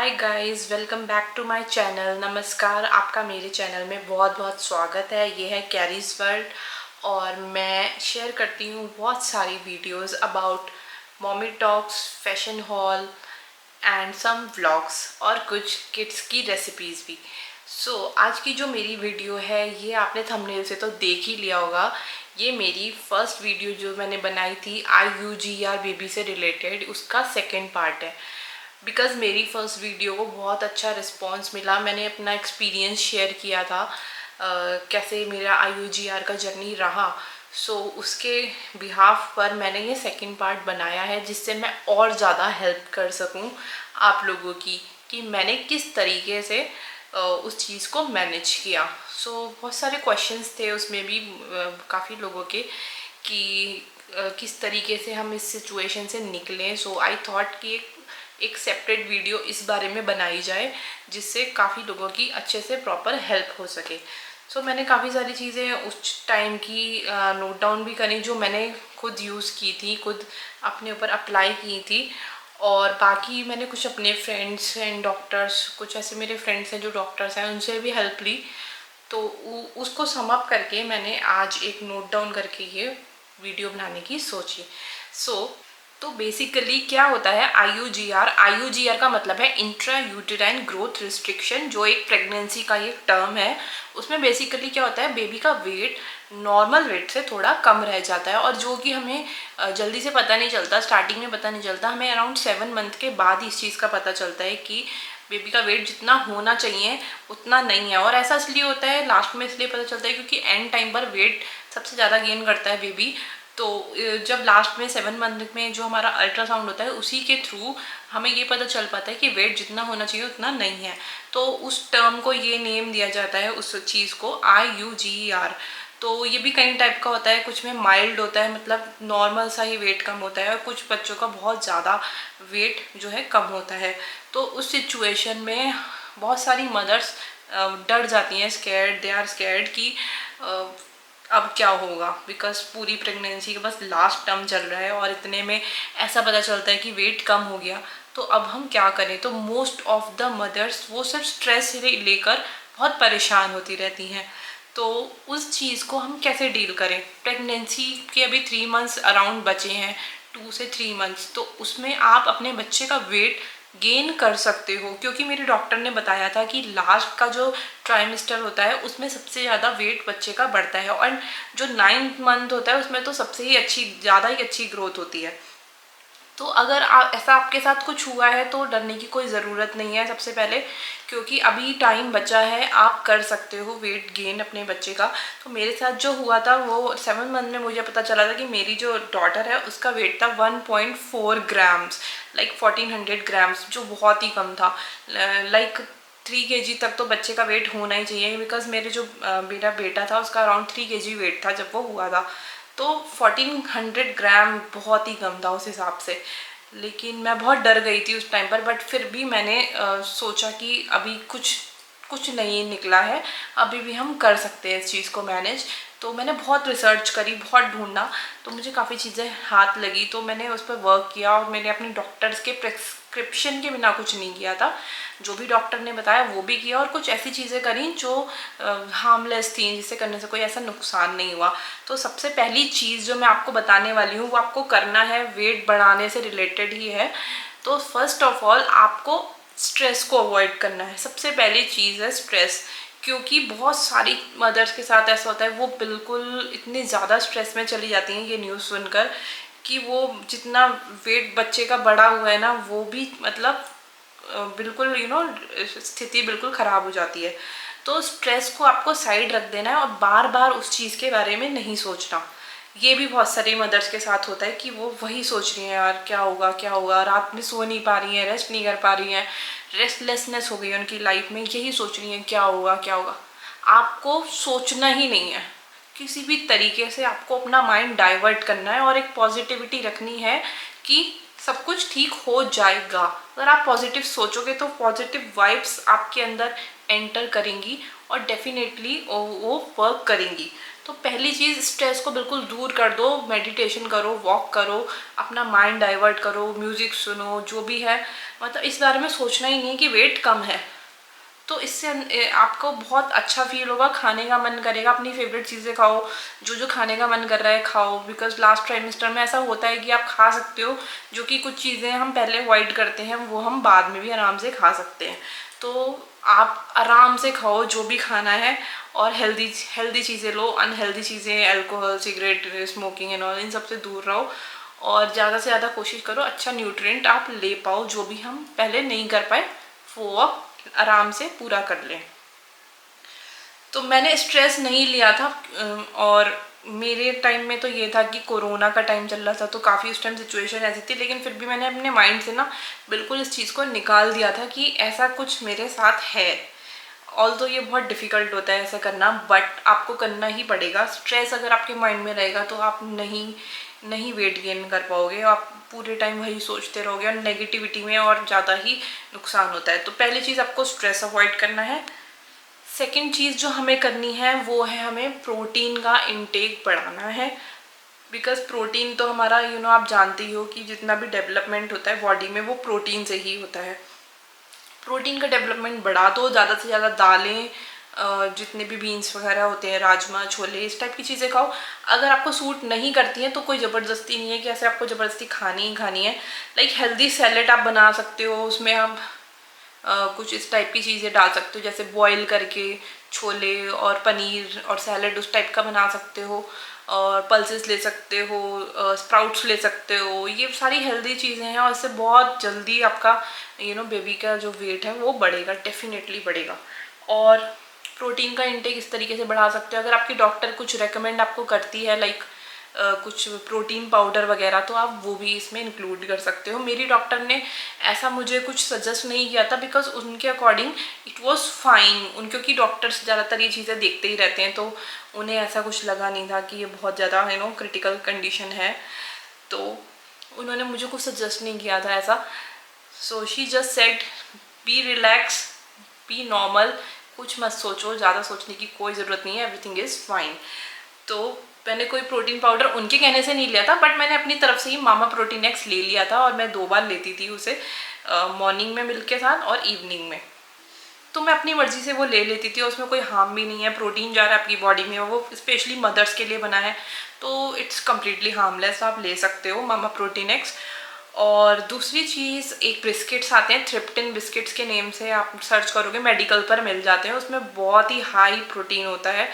Hi guys, welcome back to my channel. नमस्कार, आपका मेरे चैनल में बहुत बहुत स्वागत है। ये है कैरीज वर्ल्ड और मैं शेयर करती हूँ बहुत सारी videos about mommy talks, fashion haul and some vlogs और कुछ किड्स की रेसिपीज़ भी। आज की जो मेरी वीडियो है ये आपने थंबनेल से तो देख ही लिया होगा। ये मेरी फर्स्ट वीडियो जो मैंने बनाई थी IUGR बेबी से रिलेटेड, उसका सेकेंड पार्ट है। बिकॉज़ मेरी फर्स्ट वीडियो को बहुत अच्छा रिस्पॉन्स मिला। मैंने अपना एक्सपीरियंस शेयर किया था कैसे मेरा IUGR का जर्नी रहा। उसके बिहाफ पर मैंने ये सेकंड पार्ट बनाया है जिससे मैं और ज़्यादा हेल्प कर सकूं आप लोगों की कि मैंने किस तरीके से उस चीज़ को मैनेज किया। बहुत सारे क्वेश्चंस थे उसमें भी काफ़ी लोगों के कि किस तरीके से हम इस सिचुएशन से निकलें। आई थॉट कि एक सेपरेट वीडियो इस बारे में बनाई जाए जिससे काफ़ी लोगों की अच्छे से प्रॉपर हेल्प हो सके। मैंने काफ़ी सारी चीज़ें उस टाइम की नोट डाउन भी करी जो मैंने खुद यूज़ की थी, खुद अपने ऊपर अप्लाई की थी। और बाकी मैंने कुछ अपने फ्रेंड्स एंड डॉक्टर्स, कुछ ऐसे मेरे फ्रेंड्स हैं जो डॉक्टर्स हैं, उनसे भी हेल्प ली। उसको सम अप करके मैंने आज एक नोट डाउन करके ये वीडियो बनाने की सोची। तो बेसिकली क्या होता है IUGR का मतलब है इंट्रा यूटेराइन ग्रोथ रिस्ट्रिक्शन, जो एक प्रेगनेंसी का एक टर्म है। उसमें बेसिकली क्या होता है, बेबी का वेट नॉर्मल वेट से थोड़ा कम रह जाता है और जो कि हमें जल्दी से पता नहीं चलता, स्टार्टिंग में पता नहीं चलता, हमें अराउंड 7 मंथ के बाद इस चीज़ का पता चलता है कि बेबी का वेट जितना होना चाहिए उतना नहीं है। और ऐसा इसलिए होता है, लास्ट में इसलिए पता चलता है क्योंकि एंड टाइम पर वेट सबसे ज़्यादा गेन करता है बेबी। जब लास्ट में 7 मंथ में जो हमारा अल्ट्रासाउंड होता है उसी के थ्रू हमें ये पता चल पाता है कि वेट जितना होना चाहिए उतना नहीं है। तो उस टर्म को ये नेम दिया जाता है, उस चीज़ को IUGR। तो ये भी कई टाइप का होता है, कुछ में माइल्ड होता है, मतलब नॉर्मल सा ही वेट कम होता है, और कुछ बच्चों का बहुत ज़्यादा वेट जो है कम होता है। तो उस सिचुएशन में बहुत सारी मदर्स डर जाती हैं, दे आर स्कैर्ड कि अब क्या होगा, बिकॉज पूरी प्रेगनेंसी का बस लास्ट टर्म चल रहा है और इतने में ऐसा पता चलता है कि वेट कम हो गया, तो अब हम क्या करें। तो मोस्ट ऑफ द मदर्स वो सिर्फ स्ट्रेस लेकर बहुत परेशान होती रहती हैं। तो उस चीज़ को हम कैसे डील करें। प्रेगनेंसी के अभी 3 मंथ्स अराउंड बचे हैं, 2 से 3 मंथ्स, तो उसमें आप अपने बच्चे का वेट गेन कर सकते हो, क्योंकि मेरे डॉक्टर ने बताया था कि लास्ट का जो ट्राइमेस्टर होता है उसमें सबसे ज़्यादा वेट बच्चे का बढ़ता है, और जो 9th मंथ होता है उसमें तो सबसे ही ज़्यादा ही अच्छी ग्रोथ होती है। तो अगर ऐसा आपके साथ कुछ हुआ है तो डरने की कोई ज़रूरत नहीं है सबसे पहले, क्योंकि अभी टाइम बचा है, आप कर सकते हो वेट गेन अपने बच्चे का। तो मेरे साथ जो हुआ था वो 7 मंथ में मुझे पता चला था कि मेरी जो डॉटर है उसका वेट था 1.4 ग्राम्स, लाइक 1400 ग्राम्स, जो बहुत ही कम था। लाइक 3 kg तक तो बच्चे का वेट होना ही चाहिए, बिकॉज मेरा बेटा था उसका अराउंड 3 kg वेट था जब वो हुआ था। तो 1400 ग्राम बहुत ही कम था उस हिसाब से। लेकिन मैं बहुत डर गई थी उस टाइम पर, बट फिर भी मैंने सोचा कि अभी कुछ कुछ नहीं निकला है, अभी भी हम कर सकते हैं इस चीज़ को मैनेज। तो मैंने बहुत रिसर्च करी, बहुत ढूंढा, तो मुझे काफ़ी चीज़ें हाथ लगी, तो मैंने उस पर वर्क किया और मैंने अपने डॉक्टर्स के प्रिस्क्रिप्शन के बिना कुछ नहीं किया था। जो भी डॉक्टर ने बताया वो भी किया, और कुछ ऐसी चीज़ें करी जो हार्मलेस थी, जिससे करने से कोई ऐसा नुकसान नहीं हुआ। तो सबसे पहली चीज़ जो मैं आपको बताने वाली हूँ वो आपको करना है, वेट बढ़ाने से रिलेटेड ही है। तो फर्स्ट ऑफ ऑल आपको स्ट्रेस को अवॉइड करना है। सबसे पहली चीज़ है स्ट्रेस, क्योंकि बहुत सारी मदर्स के साथ ऐसा होता है, वो बिल्कुल इतनी ज़्यादा स्ट्रेस में चली जाती हैं ये न्यूज़ सुनकर कि वो जितना वेट बच्चे का बढ़ा हुआ है ना वो भी मतलब बिल्कुल स्थिति बिल्कुल ख़राब हो जाती है। तो स्ट्रेस को आपको साइड रख देना है और बार बार उस चीज़ के बारे में नहीं सोचना। ये भी बहुत सारी मदर्स के साथ होता है कि वो वही सोच रही हैं, यार क्या होगा क्या होगा, रात में सो नहीं पा रही हैं, रेस्ट नहीं कर पा रही हैं, रेस्टलेसनेस हो गई है उनकी लाइफ में, यही सोच रही हैं क्या होगा क्या होगा। आपको सोचना ही नहीं है, किसी भी तरीके से आपको अपना माइंड डाइवर्ट करना है और एक पॉजिटिविटी रखनी है कि सब कुछ ठीक हो जाएगा। अगर आप पॉजिटिव सोचोगे तो पॉजिटिव वाइब्स आपके अंदर एंटर करेंगी और डेफिनेटली वो वर्क करेंगी। तो पहली चीज़, स्ट्रेस को बिल्कुल दूर कर दो, मेडिटेशन करो, वॉक करो, अपना माइंड डाइवर्ट करो, म्यूज़िक सुनो, जो भी है, मतलब इस बारे में सोचना ही नहीं है कि वेट कम है। तो इससे आपको बहुत अच्छा फील होगा, खाने का मन करेगा, अपनी फेवरेट चीज़ें खाओ, जो जो खाने का मन कर रहा है खाओ। बिकॉज लास्ट ट्राइमेस्टर में ऐसा होता है कि आप खा सकते हो, जो कि कुछ चीज़ें हम पहले अवॉइड करते हैं वो हम बाद में भी आराम से खा सकते हैं। तो आप आराम से खाओ जो भी खाना है, और हेल्दी हेल्दी चीज़ें लो, अनहेल्दी चीज़ें, alcohol, cigarette, smoking and all, इन सब से दूर रहो। और ज़्यादा से ज़्यादा कोशिश करो अच्छा न्यूट्रिएंट आप ले पाओ, जो भी हम पहले नहीं कर पाए वो आप आराम से पूरा कर लें। तो मैंने स्ट्रेस नहीं लिया था, और मेरे टाइम में तो ये था कि कोरोना का टाइम चल रहा था, तो काफ़ी उस टाइम सिचुएशन ऐसी थी, लेकिन फिर भी मैंने अपने माइंड से ना बिल्कुल इस चीज़ को निकाल दिया था कि ऐसा कुछ मेरे साथ है। ऑल तो ये बहुत डिफ़िकल्ट होता है ऐसा करना, बट आपको करना ही पड़ेगा। स्ट्रेस अगर आपके माइंड में रहेगा तो आप नहीं वेट गेन कर पाओगे, आप पूरे टाइम वही सोचते रहोगे, और नेगेटिविटी में और ज़्यादा ही नुकसान होता है। तो पहली चीज़, आपको स्ट्रेस अवॉइड करना है। सेकंड चीज़ जो हमें करनी है वो है हमें प्रोटीन का इंटेक बढ़ाना है। बिकॉज प्रोटीन तो हमारा आप जानते ही हो कि जितना भी डेवलपमेंट होता है बॉडी में वो प्रोटीन से ही होता है। प्रोटीन का डेवलपमेंट बढ़ा दो, ज़्यादा से ज़्यादा दालें, जितने भी बीन्स वगैरह होते हैं, राजमा, छोले, इस टाइप की चीज़ें खाओ। अगर आपको सूट नहीं करती हैं तो कोई ज़बरदस्ती नहीं है कि ऐसे आपको ज़बरदस्ती खानी ही खानी है। लाइक हेल्दी सैलेड आप बना सकते हो, उसमें आप कुछ इस टाइप की चीज़ें डाल सकते हो, जैसे बॉईल करके छोले और पनीर और सैलेड उस टाइप का बना सकते हो, और पल्सेस ले सकते हो, स्प्राउट्स ले सकते हो। ये सारी हेल्दी चीज़ें हैं, और इससे बहुत जल्दी आपका बेबी का जो वेट है वो बढ़ेगा, डेफिनेटली बढ़ेगा। और प्रोटीन का इंटेक इस तरीके से बढ़ा सकते हो, अगर आपकी डॉक्टर कुछ रेकमेंड आपको करती है, लाइक कुछ प्रोटीन पाउडर वगैरह, तो आप वो भी इसमें इंक्लूड कर सकते हो। मेरी डॉक्टर ने ऐसा मुझे कुछ सजेस्ट नहीं किया था, बिकॉज उनके अकॉर्डिंग इट वाज फाइन, क्योंकि डॉक्टर्स ज़्यादातर ये चीज़ें देखते ही रहते हैं, तो उन्हें ऐसा कुछ लगा नहीं था कि ये बहुत ज़्यादा क्रिटिकल कंडीशन है, तो उन्होंने मुझे कुछ सजेस्ट नहीं किया था ऐसा। So she just said be relax, B normal, कुछ मत सोचो, ज़्यादा सोचने की कोई ज़रूरत नहीं है, एवरीथिंग इज़ फाइन। तो मैंने कोई प्रोटीन पाउडर उनके कहने से नहीं लिया था, बट मैंने अपनी तरफ से ही मामा प्रोटीन एक्स ले लिया था, और मैं 2 बार लेती थी उसे, मॉर्निंग में मिल्क के साथ और इवनिंग में। तो मैं अपनी मर्ज़ी से वो ले लेती थी, और उसमें कोई हार्म भी नहीं है, प्रोटीन जा रहा है आपकी बॉडी में, वो स्पेशली मदर्स के लिए बना है, तो इट्स कम्प्लीटली हार्मलेस, आप ले सकते हो मामा प्रोटीन एक्स। और दूसरी चीज़, एक बिस्किट्स आते हैं थ्रिप्टिन बिस्किट्स के नेम से, आप सर्च करोगे मेडिकल पर मिल जाते हैं, उसमें बहुत ही हाई प्रोटीन होता है।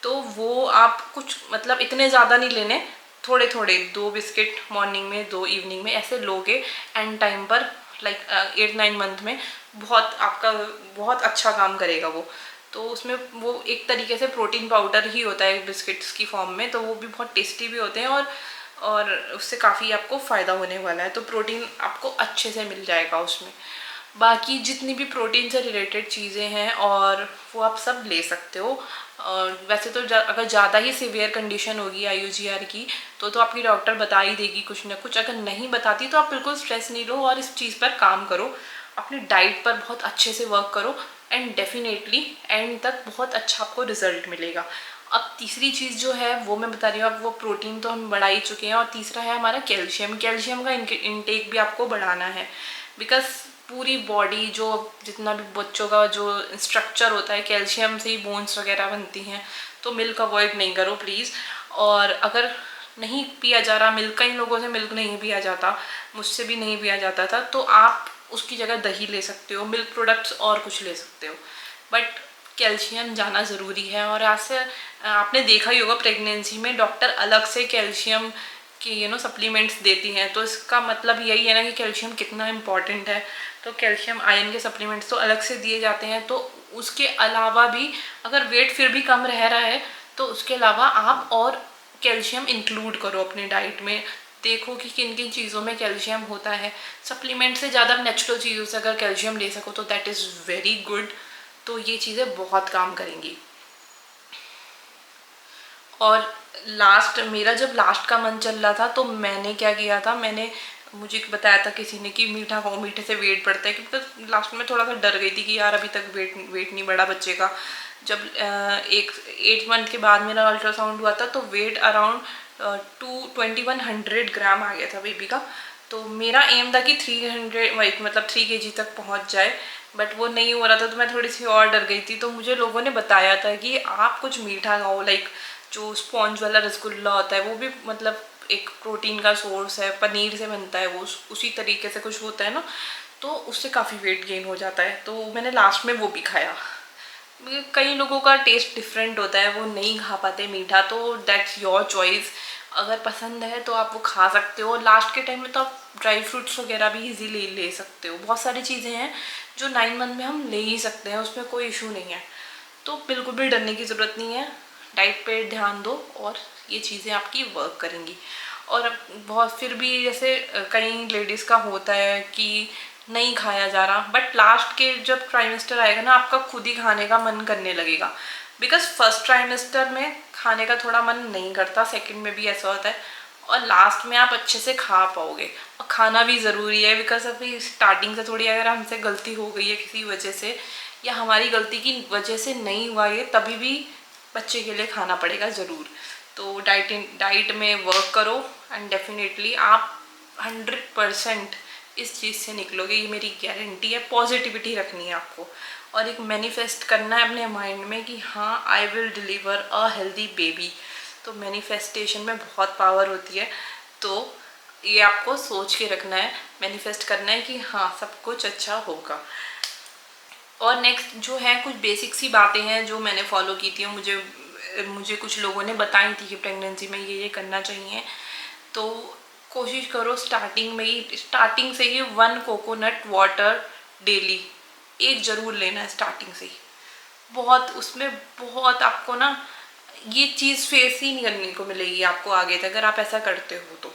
तो वो आप कुछ मतलब इतने ज़्यादा नहीं लेने, थोड़े थोड़े 2 बिस्किट मॉर्निंग में, 2 इवनिंग में, ऐसे लोगे एंड टाइम पर, लाइक 8-9 मंथ में बहुत आपका बहुत अच्छा काम करेगा वो। तो उसमें वो एक तरीके से प्रोटीन पाउडर ही होता है बिस्किट्स की फॉर्म में, तो वो भी बहुत टेस्टी भी होते हैं, और उससे काफ़ी आपको फ़ायदा होने वाला है, तो प्रोटीन आपको अच्छे से मिल जाएगा उसमें। बाकी जितनी भी प्रोटीन से रिलेटेड चीज़ें हैं और वो आप सब ले सकते हो। वैसे तो अगर ज़्यादा ही सीवियर कंडीशन होगी IUGR की, तो आपकी डॉक्टर बता ही देगी कुछ ना कुछ। अगर नहीं बताती तो आप बिल्कुल स्ट्रेस नहीं लो, और इस चीज़ पर काम करो, अपनी डाइट पर बहुत अच्छे से वर्क करो, एंड डेफिनेटली एंड तक बहुत अच्छा आपको रिजल्ट मिलेगा। अब तीसरी चीज़ जो है वो मैं बता रही हूँ, अब वो प्रोटीन तो हम बढ़ा ही चुके हैं, और तीसरा है हमारा कैल्शियम। कैल्शियम का इंटेक भी आपको बढ़ाना है, बिकॉज पूरी बॉडी जो जितना भी बच्चों का जो स्ट्रक्चर होता है, कैल्शियम से ही बोन्स वगैरह बनती हैं, तो मिल्क अवॉइड नहीं करो प्लीज़। और अगर नहीं पिया जा रहा मिल्क, कई लोगों से मिल्क नहीं पिया जाता, मुझसे भी नहीं पिया जाता था, तो आप उसकी जगह दही ले सकते हो, मिल्क प्रोडक्ट्स और कुछ ले सकते हो, बट कैल्शियम जाना ज़रूरी है। और ऐसे आपने देखा ही होगा प्रेगनेंसी में डॉक्टर अलग से कैल्शियम की सप्लीमेंट्स देती हैं, तो इसका मतलब यही है ना कि कैल्शियम कितना इम्पॉर्टेंट है। तो कैल्शियम आयरन के सप्लीमेंट्स तो अलग से दिए जाते हैं। तो उसके अलावा भी अगर वेट फिर भी कम रह रहा है तो उसके अलावा आप और कैल्शियम इंक्लूड करो अपनी डाइट में। देखो कि किन किन चीज़ों में कैल्शियम होता है। सप्लीमेंट से ज़्यादा नेचुरल चीज़ों से अगर कैल्शियम ले सको तो दैट इज़ वेरी गुड। तो ये चीज़ें बहुत काम करेंगी। और मेरा जब लास्ट का मन चल रहा था तो मैंने क्या किया था, मुझे बताया था किसी ने कि मीठा खाओ, मीठे से वेट बढ़ता है। क्योंकि लास्ट में थोड़ा सा डर गई थी कि यार अभी तक वेट नहीं बढ़ा बच्चे का, जब एक 8 मंथ के बाद मेरा अल्ट्रासाउंड हुआ था तो वेट अराउंड 2100 ग्राम आ गया था बेबी का। तो मेरा एम था कि 300 मतलब 3 kg तक पहुंच जाए, बट वो नहीं हो रहा था। तो मैं थोड़ी सी और डर गई थी। तो मुझे लोगों ने बताया था कि आप कुछ मीठा खाओ, लाइक जो स्पॉन्ज वाला रसगुल्ला होता है वो भी मतलब एक प्रोटीन का सोर्स है, पनीर से बनता है वो, उसी तरीके से कुछ होता है ना, तो उससे काफ़ी वेट गेन हो जाता है। तो मैंने लास्ट में वो भी खाया। कई लोगों का टेस्ट डिफरेंट होता है, वो नहीं खा पाते मीठा, तो दैट्स योर चॉइस। अगर पसंद है तो आप वो खा सकते हो। लास्ट के टाइम में तो आप ड्राई फ्रूट्स वगैरह भी इजीली ले सकते हो। बहुत सारी चीज़ें हैं जो 9 मंथ में हम ले ही सकते हैं, उसमें कोई इशू नहीं है। तो बिल्कुल भी डरने की ज़रूरत नहीं है। डाइट पे ध्यान दो और ये चीज़ें आपकी वर्क करेंगी। और बहुत फिर भी जैसे कई लेडीज़ का होता है कि नहीं खाया जा रहा, बट लास्ट के जब ट्राइमेस्टर आएगा ना, आपका खुद ही खाने का मन करने लगेगा। बिकॉज फर्स्ट ट्राइमेस्टर में खाने का थोड़ा मन नहीं करता, सेकंड में भी ऐसा होता है, और लास्ट में आप अच्छे से खा पाओगे। और खाना भी ज़रूरी है, बिकॉज अभी स्टार्टिंग से थोड़ी अगर हमसे गलती हो गई है किसी वजह से, या हमारी गलती की वजह से नहीं हुआ ये, तभी भी बच्चे के लिए खाना पड़ेगा ज़रूर। तो डाइट में वर्क करो एंड डेफिनेटली आप 100% इस चीज़ से निकलोगे, ये मेरी गारंटी है। पॉजिटिविटी रखनी है आपको और एक मैनिफेस्ट करना है अपने माइंड में कि हाँ, I will deliver a healthy baby. तो मैनिफेस्टेशन में बहुत पावर होती है। तो ये आपको सोच के रखना है, मैनिफेस्ट करना है कि हाँ, सब कुछ अच्छा होगा। और नेक्स्ट जो है, कुछ बेसिक सी बातें हैं जो मैंने फॉलो की थी, मुझे कुछ लोगों ने बताई थी कि प्रेगनेंसी में ये करना चाहिए। तो कोशिश करो स्टार्टिंग से ही 1 कोकोनट वाटर डेली, एक ज़रूर लेना है स्टार्टिंग से ही। बहुत उसमें बहुत आपको ना ये चीज़ फेस ही नहीं करने को मिलेगी आपको आगे तक, अगर आप ऐसा करते हो तो।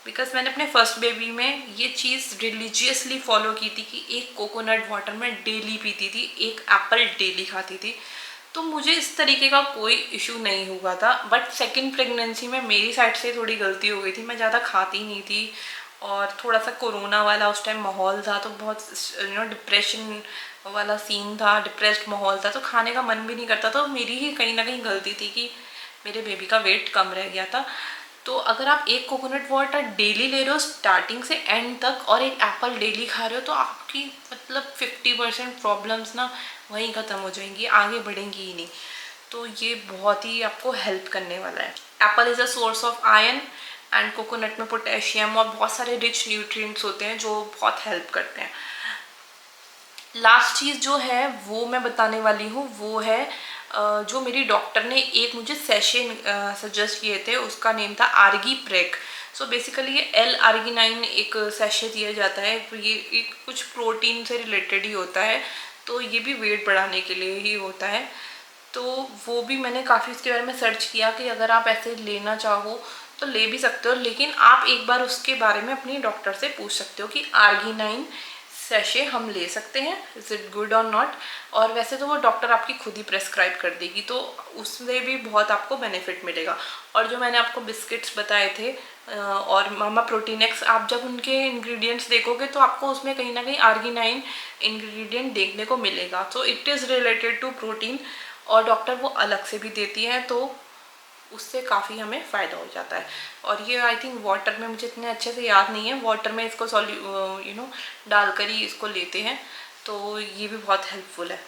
बिकॉज मैंने अपने फर्स्ट बेबी में ये चीज़ रिलीजियसली फॉलो की थी कि एक कोकोनट वाटर मैं डेली पीती थी, एक एप्पल डेली खाती थी। तो मुझे इस तरीके का कोई इशू नहीं हुआ था। बट सेकंड प्रेगनेंसी में मेरी साइड से थोड़ी गलती हो गई थी, मैं ज़्यादा खाती नहीं थी। और थोड़ा सा कोरोना वाला उस टाइम माहौल था, तो बहुत डिप्रेशन वाला सीन था, डिप्रेस्ड माहौल था, तो खाने का मन भी नहीं करता। तो मेरी ही कहीं ना कहीं गलती थी कि मेरे बेबी का वेट कम रह गया था। तो अगर आप एक कोकोनट वाटर डेली ले रहे हो स्टार्टिंग से एंड तक, और एक एप्पल डेली खा रहे हो, तो आपकी मतलब 50% प्रॉब्लम्स ना वहीं ख़त्म हो जाएंगी, आगे बढ़ेंगी ही नहीं। तो ये बहुत ही आपको हेल्प करने वाला है। Apple is a source of iron and coconut में पोटेशियम और बहुत सारे रिच न्यूट्रिएंट्स होते हैं जो बहुत हेल्प करते हैं। लास्ट चीज़ जो है वो मैं बताने वाली हूँ, वो है जो मेरी डॉक्टर ने एक मुझे सेशन सजेस्ट किए थे, उसका नेम था आर्गी प्रेक। सो बेसिकली ये L-आर्गिनाइन एक सेशे दिया जाता है। ये एक कुछ प्रोटीन से रिलेटेड ही होता है, तो ये भी वेट बढ़ाने के लिए ही होता है। तो वो भी मैंने काफ़ी इसके बारे में सर्च किया कि अगर आप ऐसे लेना चाहो तो ले भी सकते हो, लेकिन आप एक बार उसके बारे में अपनी डॉक्टर से पूछ सकते हो कि आर्गिनाइन सैशे हम ले सकते हैं, इज़ इट गुड और नॉट। और वैसे तो वो डॉक्टर आपकी खुद ही प्रेस्क्राइब कर देगी, तो उसमें भी बहुत आपको बेनिफिट मिलेगा। और जो मैंने आपको बिस्किट्स बताए थे और मामा प्रोटीन एक्स, आप जब उनके इंग्रेडिएंट्स देखोगे तो आपको उसमें कहीं ना कहीं आर्गिनाइन इंग्रेडिएंट देखने को मिलेगा। तो it is related to protein, और डॉक्टर वो अलग से भी देती है, तो उससे काफ़ी हमें फ़ायदा हो जाता है। और ये आई थिंक वाटर में, मुझे इतने अच्छे से याद नहीं है, वाटर में इसको डालकर ही इसको लेते हैं, तो ये भी बहुत हेल्पफुल है।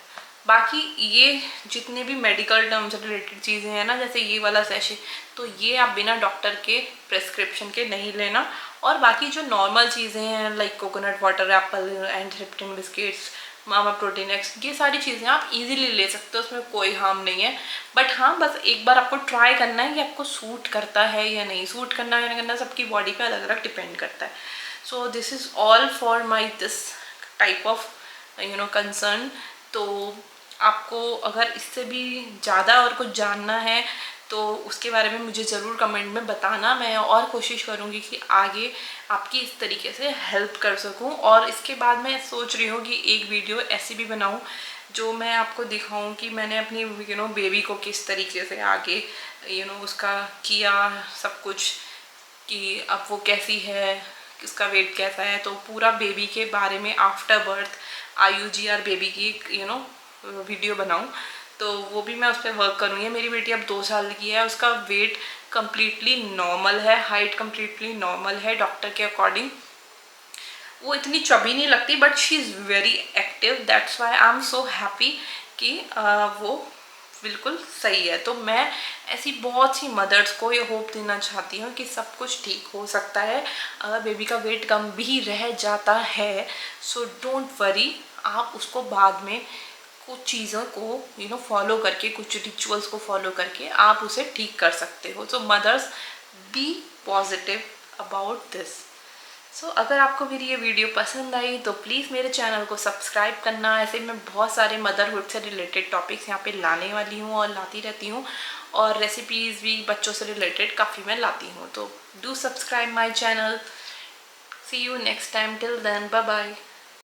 बाकी ये जितने भी मेडिकल टर्म से रिलेटेड चीज़ें हैं ना, जैसे ये वाला सेशन, तो ये आप बिना डॉक्टर के प्रेस्क्रिप्शन के नहीं लेना। और बाकी जो नॉर्मल चीज़ें हैं like coconut water, Apple and triptan biscuits, mama protein x, ये सारी चीज़ें आप इजीली ले सकते हो, उसमें कोई हार्म नहीं है। बट हाँ, बस एक बार आपको ट्राई करना है कि आपको सूट करता है या नहीं। सूट करना या नहीं करना सबकी बॉडी पे अलग अलग डिपेंड करता है। So this is all for my this type of concern. तो आपको अगर इससे भी ज़्यादा और कुछ जानना है तो उसके बारे में मुझे ज़रूर कमेंट में बताना। मैं और कोशिश करूँगी कि आगे आपकी इस तरीके से हेल्प कर सकूँ। और इसके बाद मैं सोच रही हूँ कि एक वीडियो ऐसी भी बनाऊँ जो मैं आपको दिखाऊँ कि मैंने अपनी बेबी को किस तरीके से आगे उसका किया सब कुछ, कि अब वो कैसी है, उसका वेट कैसा है। तो पूरा बेबी के बारे में आफ्टर बर्थ IUGR बेबी की वीडियो बनाऊँ। तो वो भी मैं उस पर वर्क करूँगी। मेरी बेटी अब 2 साल की है, उसका वेट कम्प्लीटली नॉर्मल है, हाइट कम्प्लीटली नॉर्मल है डॉक्टर के अकॉर्डिंग। वो इतनी चबी नहीं लगती but she is very active, that's why I am so happy कि वो बिल्कुल सही है। तो मैं ऐसी बहुत सी मदर्स को ये होप देना चाहती हूँ कि सब कुछ ठीक हो सकता है। अगर बेबी का वेट कम भी रह जाता है सो डोंट वरी, आप उसको बाद में कुछ चीज़ों को फॉलो करके, कुछ रिचुअल्स को फॉलो करके आप उसे ठीक कर सकते हो। So mothers, be positive about this. अगर आपको मेरी ये वीडियो पसंद आई तो प्लीज़ मेरे चैनल को सब्सक्राइब करना। ऐसे मैं बहुत सारे मदरहुड से रिलेटेड टॉपिक्स यहाँ पे लाने वाली हूँ और लाती रहती हूँ, और रेसिपीज़ भी बच्चों से रिलेटेड काफ़ी मैं लाती हूँ। तो do subscribe my channel. See you next time, till then bye bye.